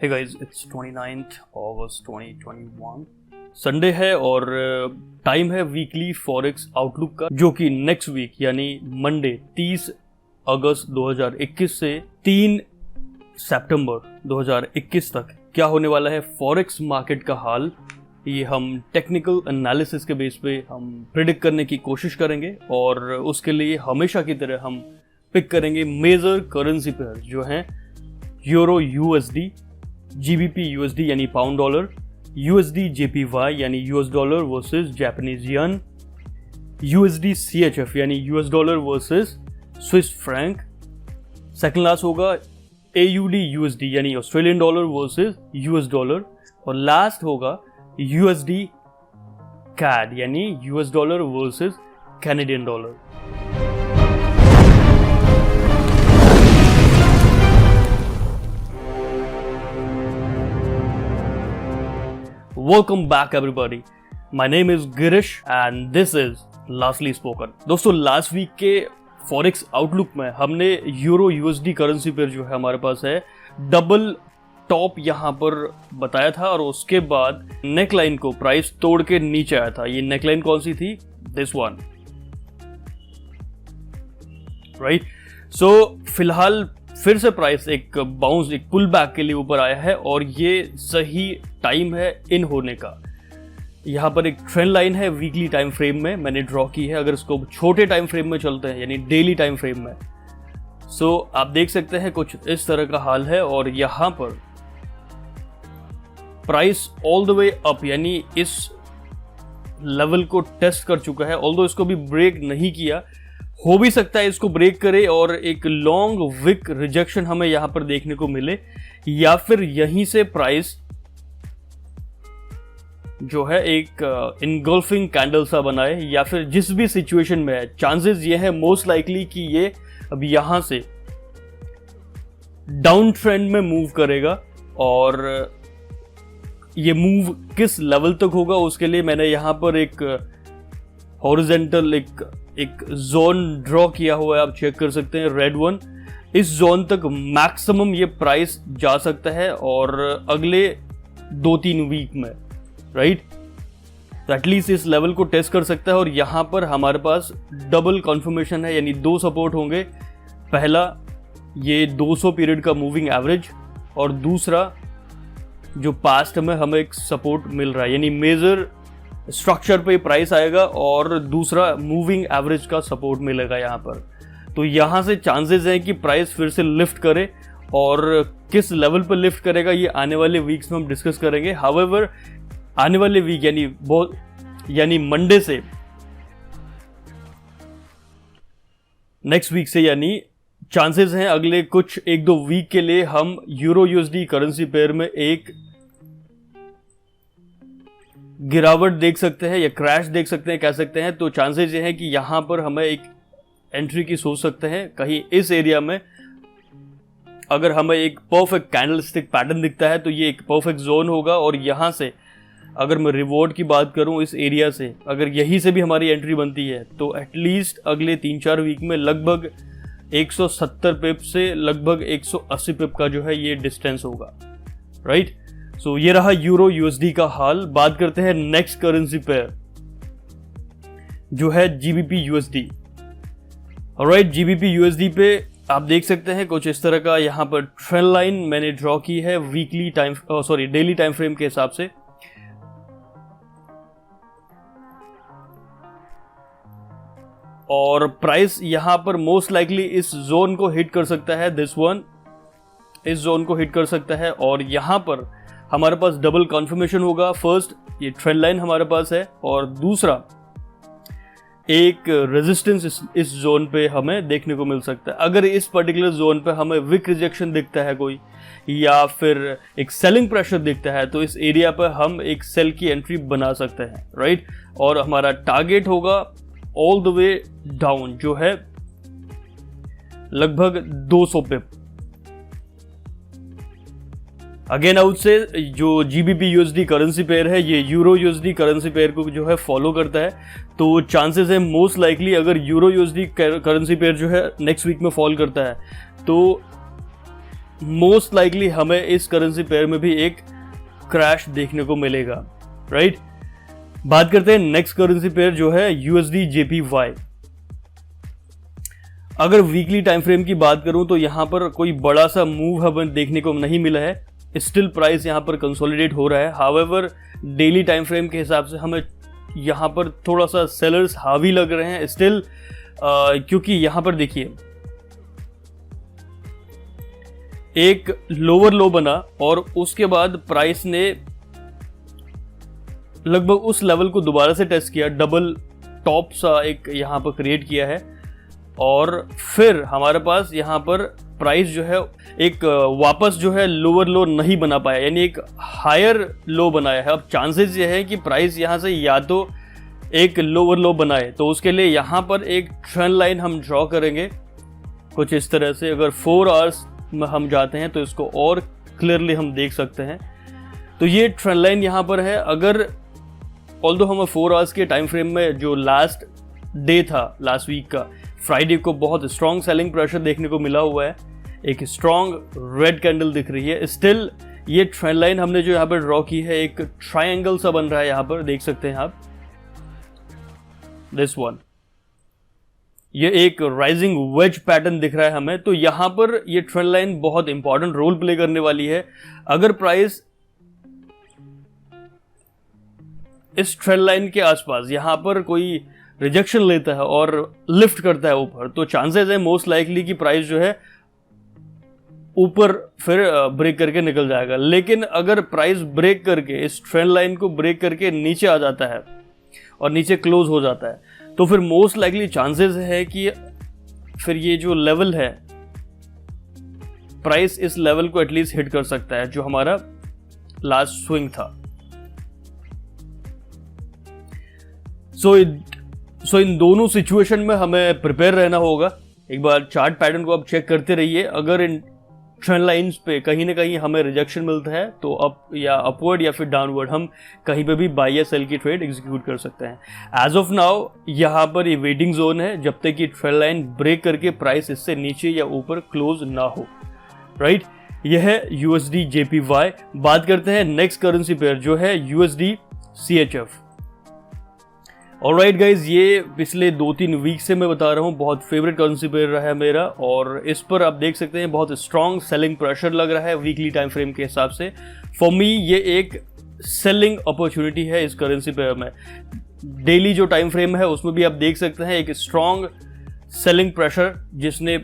Hey guys, it's 29th August 2021 Sunday है और time है वीकली फॉरेक्स आउटलुक का, जो कि नेक्स्ट वीक यानी मंडे 30 अगस्त 2021 से 3 सितंबर 2021 तक क्या होने वाला है फॉरेक्स मार्केट का हाल, ये हम टेक्निकल एनालिसिस के बेस पे हम प्रिडिक्ट करने की कोशिश करेंगे। और उसके लिए हमेशा की तरह हम पिक करेंगे मेजर करेंसी पेयर जो हैं यूरो यूएसडी, जीबीपी यूएसडी यानी पाउंड डॉलर, यूएसडी जेपीवाई यानी US dollar versus Japanese yen, USD CHF यानी US dollar versus Swiss franc. Second last होगा एयूडी यूएसडी यानी Australian dollar versus US dollar, और last होगा USD CAD यानी US dollar versus Canadian dollar. Welcome back everybody. My name is Girish and this is Lastly Spoken. दोस्तों, last week के forex outlook में हमने euro USD currency pair जो है हमारे पास है डबल टॉप यहाँ पर बताया था, और उसके बाद नेकलाइन को प्राइस तोड़ के नीचे आया था। ये नेकलाइन कौन सी थी? This one, right. सो फिलहाल फिर से प्राइस एक बाउंस, एक पुल बैक के लिए ऊपर आया है और ये सही टाइम है इन होने का। यहाँ पर एक ट्रेंड लाइन है वीकली टाइम फ्रेम में मैंने ड्रॉ की है। अगर इसको छोटे टाइम फ्रेम में चलते हैं यानी डेली टाइम फ्रेम में, सो आप देख सकते हैं कुछ इस तरह का हाल है। और यहाँ पर price all the way up यानी इस लेवल को टेस्ट कर चुका है, ऑल्दो इसको भी ब्रेक नहीं किया। हो भी सकता है इसको ब्रेक करे और एक लॉन्ग विक रिजेक्शन हमें यहां पर देखने को मिले, या फिर यहीं से प्राइस जो है एक इनगल्फिंग कैंडल सा बनाए, या फिर जिस भी सिचुएशन में है चांसेस ये है मोस्ट लाइकली कि ये अब यहां से डाउन ट्रेंड में मूव करेगा। और ये मूव किस लेवल तक होगा उसके लिए मैंने यहां पर एक हॉरिजॉन्टल एक जोन ड्रॉ किया हुआ है, आप चेक कर सकते हैं, रेड वन। इस जोन तक मैक्सिमम ये प्राइस जा सकता है और अगले 2-3 वीक में, राइट। तो एटलीस्ट इस लेवल को टेस्ट कर सकता है। और यहां पर हमारे पास डबल कन्फर्मेशन है यानी 2 सपोर्ट होंगे। पहला ये 200 पीरियड का मूविंग एवरेज, और दूसरा जो पास्ट में हमें एक सपोर्ट मिल रहा है यानी मेजर स्ट्रक्चर पे प्राइस आएगा, और दूसरा मूविंग एवरेज का सपोर्ट मिलेगा यहाँ पर। तो यहाँ से चांसेस हैं कि प्राइस फिर से लिफ्ट करे, और किस लेवल पर लिफ्ट करेगा ये आने वाले वीक्स में हम डिस्कस करेंगे। हाउएवर आने वाले वीक यानी मंडे से नेक्स्ट वीक से यानी चांसेस हैं अगले कुछ 1-2 वीक के लिए हम यूरो यूएसडी करेंसी पेयर में एक गिरावट देख सकते हैं या क्रैश देख सकते हैं, कह सकते हैं। तो चांसेस ये है कि यहां पर हमें एक एंट्री की सोच सकते हैं कहीं इस एरिया में। अगर हमें एक परफेक्ट कैंडलस्टिक पैटर्न दिखता है तो ये एक परफेक्ट जोन होगा। और यहां से अगर मैं रिवॉर्ड की बात करूं इस एरिया से, अगर यहीं से भी हमारी एंट्री बनती है तो एटलीस्ट अगले 3-4 वीक में लगभग 170 पिप से लगभग 180 पिप का जो है ये डिस्टेंस होगा, राइट। सो ये रहा यूरो यूएसडी का हाल। बात करते हैं नेक्स्ट करेंसी पेयर जो है GBP USD. Alright, GBP USD पे आप देख सकते हैं कुछ इस तरह का यहाँ पर ट्रेंड लाइन मैंने ड्रॉ की है डेली टाइम फ्रेम के हिसाब से। और प्राइस यहां पर मोस्ट लाइकली इस जोन को हिट कर सकता है, दिस वन, इस जोन को हिट कर सकता है। और यहां पर हमारे पास डबल कन्फर्मेशन होगा। फर्स्ट ये ट्रेंड लाइन हमारे पास है, और दूसरा एक रेजिस्टेंस इस जोन पे हमें देखने को मिल सकता है। अगर इस पर्टिकुलर जोन पे हमें विक रिजेक्शन दिखता है कोई, या फिर एक सेलिंग प्रेशर दिखता है, तो इस एरिया पर हम एक सेल की एंट्री बना सकते हैं, राइट। और हमारा टारगेट होगा ऑल द वे डाउन जो है लगभग 200 पिप। अगेन आउट से जो जीबीपी यूएसडी करेंसी पेयर है ये यूरो यूएसडी करेंसी पेयर को जो है फॉलो करता है। तो चांसेस है मोस्ट लाइकली अगर यूरो यूएसडी करेंसी पेयर जो है नेक्स्ट वीक में फॉल करता है तो मोस्ट लाइकली हमें इस करेंसी पेयर में भी एक क्रैश देखने को मिलेगा, राइट। बात करते हैं नेक्स्ट करेंसी पेयर जो है यूएसडी जेपीवाई। अगर वीकली टाइम फ्रेम की बात करूं तो यहां पर कोई बड़ा सा मूव हमें देखने को नहीं मिला है, स्टिल प्राइस यहां पर कंसोलिडेट हो रहा है। हाउएवर डेली टाइम फ्रेम के हिसाब से हमें यहां पर थोड़ा सा सेलर्स हावी लग रहे हैं स्टिल, क्योंकि यहां पर देखिए एक लोअर लो बना और उसके बाद प्राइस ने लगभग उस लेवल को दोबारा से टेस्ट किया, डबल टॉप सा एक यहां पर क्रिएट किया है और फिर हमारे पास यहां पर प्राइस जो है एक वापस जो है लोअर लो नहीं बना पाया, यानी एक हायर लो बनाया है। अब चांसेस ये है कि प्राइस यहां से या तो एक लोअर लो बनाए, तो उसके लिए यहां पर एक ट्रेंड लाइन हम ड्रॉ करेंगे कुछ इस तरह से। अगर 4 आवर्स में हम जाते हैं तो इसको और क्लियरली हम देख सकते हैं। तो ये ट्रेंड लाइन यहां पर है। अगर ऑल्दो हमें 4 आवर्स के टाइम फ्रेम में जो लास्ट डे था लास्ट वीक का फ्राइडे को बहुत स्ट्रॉन्ग सेलिंग प्रेशर देखने को मिला हुआ है, एक स्ट्रॉन्ग रेड कैंडल दिख रही है। स्टिल ये ट्रेंड लाइन हमने जो यहाँ पर ड्रॉ की है एक ट्रायंगल सा बन रहा है, यहाँ पर देख सकते हैं आप, दिस वन, ये एक राइजिंग वेज पैटर्न दिख रहा है हमें। तो यहां पर ये ट्रेंड लाइन बहुत इंपॉर्टेंट रोल प्ले करने वाली है। अगर प्राइस इस ट्रेंड लाइन के आसपास यहां पर कोई रिजेक्शन लेता है और लिफ्ट करता है ऊपर, तो चांसेस है मोस्ट लाइकली कि प्राइस जो है ऊपर फिर ब्रेक करके निकल जाएगा। लेकिन अगर प्राइस ब्रेक करके इस ट्रेंड लाइन को ब्रेक करके नीचे आ जाता है और नीचे क्लोज हो जाता है, तो फिर मोस्ट लाइकली चांसेस है कि फिर ये जो लेवल है प्राइस इस लेवल को एटलीस्ट हिट कर सकता है जो हमारा लास्ट स्विंग था। सो इन दोनों सिचुएशन में हमें प्रिपेयर रहना होगा। एक बार चार्ट पैटर्न को आप चेक करते रहिए। अगर इन ट्रेंड लाइंस पे कहीं ना कहीं हमें रिजेक्शन मिलता है तो अप या अपवर्ड या फिर डाउनवर्ड हम कहीं पे भी बाय या सेल की ट्रेड एग्जीक्यूट कर सकते हैं। एज ऑफ नाउ यहाँ पर ये वेटिंग जोन है जब तक कि ट्रेंड लाइन ब्रेक करके प्राइस इससे नीचे या ऊपर क्लोज ना हो, राइट। यह है यूएसडी जेपीवाई। बात करते हैं नेक्स्ट करेंसी पेयर जो है यूएसडी सीएचएफ। ऑलराइट गाइज, ये पिछले 2-3 वीक से मैं बता रहा हूँ बहुत फेवरेट करेंसी पेयर रहा है मेरा, और इस पर आप देख सकते हैं बहुत स्ट्रॉन्ग सेलिंग प्रेशर लग रहा है वीकली टाइम फ्रेम के हिसाब से। फॉर मी ये एक सेलिंग अपॉर्चुनिटी है इस करेंसी पेयर में। डेली जो टाइम फ्रेम है उसमें भी आप देख सकते हैं एक स्ट्रॉन्ग सेलिंग प्रेशर जिसने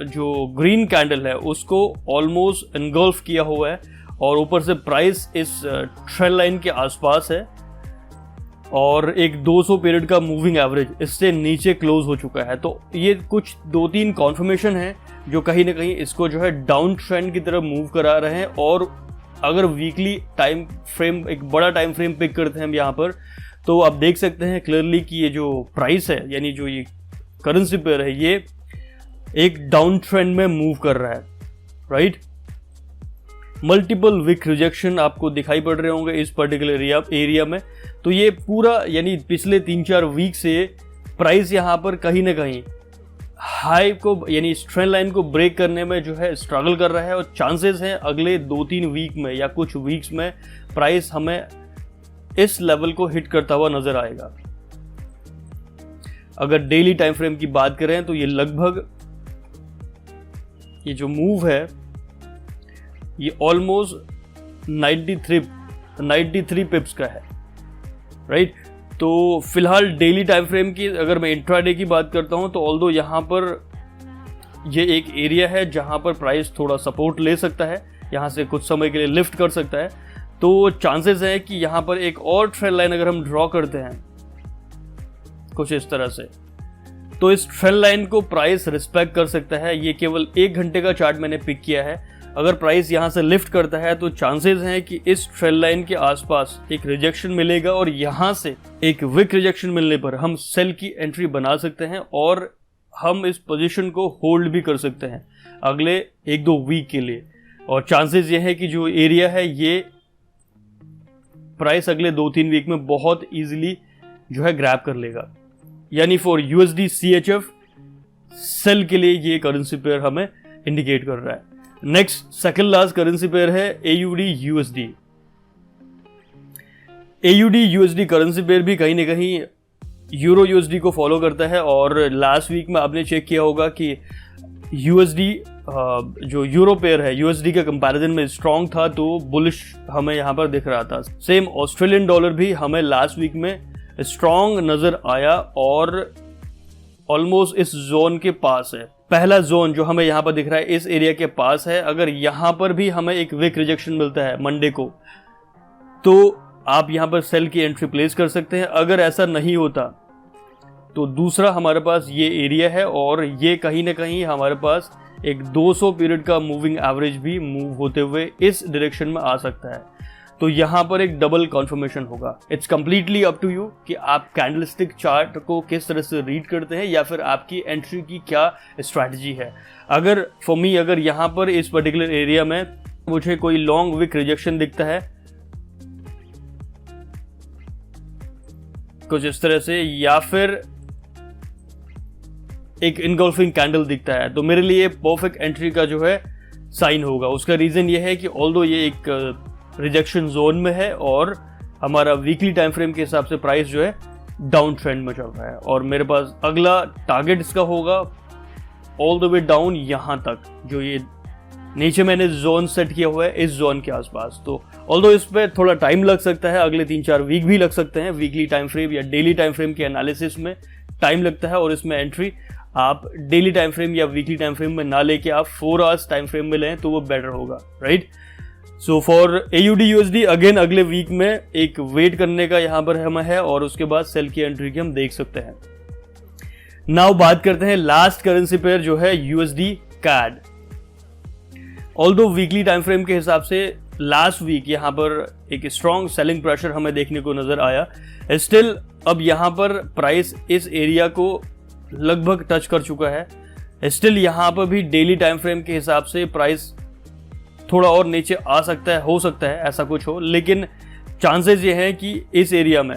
जो ग्रीन कैंडल है उसको ऑलमोस्ट एनगल्फ किया हुआ है और ऊपर से प्राइस इस ट्रेंड लाइन के आसपास है और एक 200 पीरियड का मूविंग एवरेज इससे नीचे क्लोज हो चुका है। तो ये कुछ 2-3 कॉन्फर्मेशन है जो कहीं ना कहीं इसको जो है डाउन ट्रेंड की तरफ मूव करा रहे हैं। और अगर वीकली टाइम फ्रेम एक बड़ा टाइम फ्रेम पिक करते हैं हम यहाँ पर, तो आप देख सकते हैं क्लियरली कि ये जो प्राइस है यानी जो ये करेंसी पेयर है ये एक डाउन ट्रेंड में मूव कर रहा है, राइट। मल्टीपल वीक रिजेक्शन आपको दिखाई पड़ रहे होंगे इस पर्टिकुलर एरिया में। तो ये पूरा यानी पिछले 3-4 वीक से प्राइस यहाँ पर कहीं ना कहीं हाई को यानी इस ट्रेंड लाइन को ब्रेक करने में जो है स्ट्रगल कर रहा है और चांसेस हैं अगले 2-3 वीक में या कुछ वीक्स में प्राइस हमें इस लेवल को हिट करता हुआ नजर आएगा। अगर डेली टाइम फ्रेम की बात करें तो ये लगभग ये जो मूव है ये ऑलमोस्ट 93 पिप्स का है, राइट। तो फिलहाल डेली टाइम फ्रेम की अगर मैं इंट्राडे की बात करता हूं तो ऑल्दो यहां पर ये एक एरिया है जहां पर प्राइस थोड़ा सपोर्ट ले सकता है, यहां से कुछ समय के लिए लिफ्ट कर सकता है। तो चांसेस है कि यहां पर एक और ट्रेंड लाइन अगर हम ड्रॉ करते हैं कुछ इस तरह से, तो इस ट्रेंड लाइन को प्राइस रिस्पेक्ट कर सकता है। ये केवल 1 घंटे का चार्ट मैंने पिक किया है। अगर प्राइस यहां से लिफ्ट करता है तो चांसेस हैं कि इस ट्रेंड लाइन के आसपास एक रिजेक्शन मिलेगा और यहां से एक विक रिजेक्शन मिलने पर हम सेल की एंट्री बना सकते हैं और हम इस पोजीशन को होल्ड भी कर सकते हैं अगले 1-2 वीक के लिए। और चांसेस ये है कि जो एरिया है ये प्राइस अगले 2-3 वीक में बहुत इजीली जो है ग्रैब कर लेगा। यानी फॉर यूएसडी सीएचएफ सेल के लिए ये करेंसी पेयर हमें इंडिकेट कर रहा है। Next second last currency pair है AUD USD। AUD USD currency pair भी कहीं ना कहीं यूरो USD को फॉलो करता है, और लास्ट वीक में आपने चेक किया होगा कि USD जो यूरो पेयर है USD के कंपैरिजन में स्ट्रांग था, तो बुलिश हमें यहाँ पर दिख रहा था। सेम ऑस्ट्रेलियन डॉलर भी हमें लास्ट वीक में स्ट्रांग नजर आया और ऑलमोस्ट इस जोन के पास है। पहला जोन जो हमें यहाँ पर दिख रहा है इस एरिया के पास है। अगर यहाँ पर भी हमें एक विक रिजेक्शन मिलता है मंडे को, तो आप यहाँ पर सेल की एंट्री प्लेस कर सकते हैं। अगर ऐसा नहीं होता तो दूसरा हमारे पास ये एरिया है, और ये कहीं ना कहीं हमारे पास एक 200 पीरियड का मूविंग एवरेज भी मूव होते हुए इस डायरेक्शन में आ सकता है। तो यहाँ पर एक डबल कॉन्फर्मेशन होगा। It's completely up to you कि आप कैंडलस्टिक चार्ट को किस तरह से रीड करते हैं या फिर आपकी एंट्री की क्या स्ट्रैटेजी है। अगर फॉर मी, अगर यहाँ पर इस पर्टिकुलर एरिया में मुझे कोई लॉन्ग विक रिजेक्शन दिखता है कुछ इस तरह से, या फिर एक इनगल्फिंग कैंडल दिखता है, तो मेरे लिए परफेक्ट एंट्री का जो है साइन होगा। उसका रीजन ये है कि ऑल्दो ये एक रिजेक्शन जोन में है और हमारा वीकली टाइम फ्रेम के हिसाब से प्राइस जो है डाउन ट्रेंड में चल रहा है, और मेरे पास अगला टारगेट इसका होगा ऑल द वे डाउन यहाँ तक, जो ये नीचे मैंने जोन सेट किया हुआ है इस जोन के आसपास। तो ऑल्दो इस पर थोड़ा टाइम लग सकता है, अगले 3-4 वीक भी लग सकते हैं। वीकली टाइम फ्रेम या डेली टाइम फ्रेम के एनालिसिस में टाइम लगता है, और इसमें एंट्री आप डेली टाइम फ्रेम या वीकली टाइम फ्रेम में ना लेके आप 4 आवर्स टाइम फ्रेम में लें तो वो बेटर होगा, right. So for AUD USD again अगले वीक में एक वेट करने का यहाँ पर हमें है, और उसके बाद सेल की एंट्री की हम देख सकते हैं। नाउ बात करते हैं लास्ट करेंसी पेयर जो है USD CAD। Although weekly time frame के हिसाब से लास्ट वीक यहाँ पर एक स्ट्रॉन्ग सेलिंग प्रेशर हमें देखने को नजर आया। स्टिल अब यहाँ पर प्राइस इस एरिया को लगभग टच कर चुका है। स्टिल यहाँ पर भी डेली टाइम फ्रेम के हिसाब से प्राइस थोड़ा और नीचे आ सकता है, हो सकता है ऐसा कुछ हो, लेकिन चांसेस ये हैं कि इस एरिया में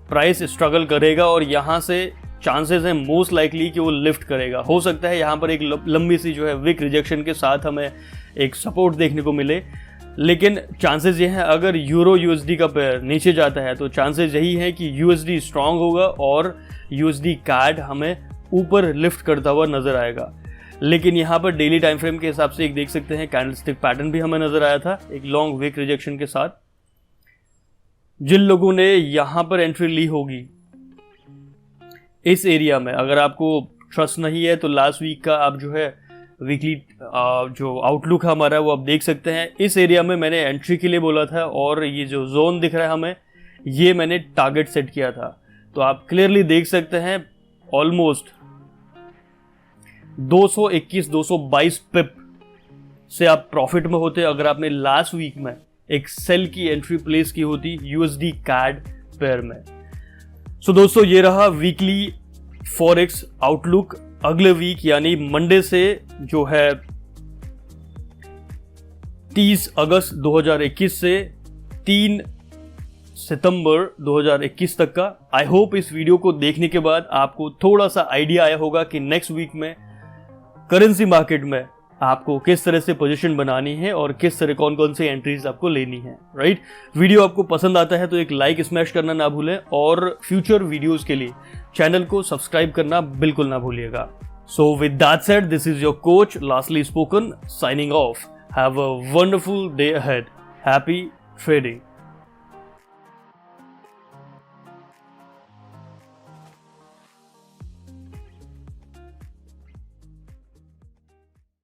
प्राइस स्ट्रगल करेगा, और यहां से चांसेस हैं मोस्ट लाइकली कि वो लिफ्ट करेगा। हो सकता है यहां पर एक लंबी सी जो है विक रिजेक्शन के साथ हमें एक सपोर्ट देखने को मिले, लेकिन चांसेस ये हैं अगर यूरो USD का पेयर नीचे जाता है तो चांसेस यही है कि USD स्ट्रांग होगा और USD CAD हमें ऊपर लिफ्ट करता हुआ नजर आएगा। लेकिन यहाँ पर डेली टाइम फ्रेम के हिसाब से एक देख सकते हैं कैंडलस्टिक पैटर्न भी हमें नजर आया था एक लॉन्ग विक रिजेक्शन के साथ। जिन लोगों ने यहाँ पर एंट्री ली होगी इस एरिया में, अगर आपको ट्रस्ट नहीं है तो लास्ट वीक का आप जो है वीकली जो आउटलुक है हमारा वो आप देख सकते हैं। इस एरिया में मैंने एंट्री के लिए बोला था, और ये जो जोन दिख रहा है हमें, ये मैंने टारगेट सेट किया था। तो आप क्लियरली देख सकते हैं ऑलमोस्ट 221-222 पिप से आप प्रॉफिट में होते अगर आपने लास्ट वीक में एक सेल की एंट्री प्लेस की होती USD CAD पेयर में। सो दोस्तों, ये रहा वीकली फॉरेक्स आउटलुक। अगले वीक यानी मंडे से जो है 30 अगस्त 2021 से 3 सितंबर 2021 तक का। आई होप इस वीडियो को देखने के बाद आपको थोड़ा सा आइडिया आया होगा कि नेक्स्ट वीक में करेंसी मार्केट में आपको किस तरह से पोजीशन बनानी है और किस तरह कौन कौन सी एंट्रीज आपको लेनी है, राइट। वीडियो आपको पसंद आता है तो एक लाइक स्मैश करना ना भूलें, और फ्यूचर वीडियोस के लिए चैनल को सब्सक्राइब करना बिल्कुल ना भूलिएगा। So with that said, this is your coach lastly spoken signing off. Have a wonderful day ahead. Happy trading.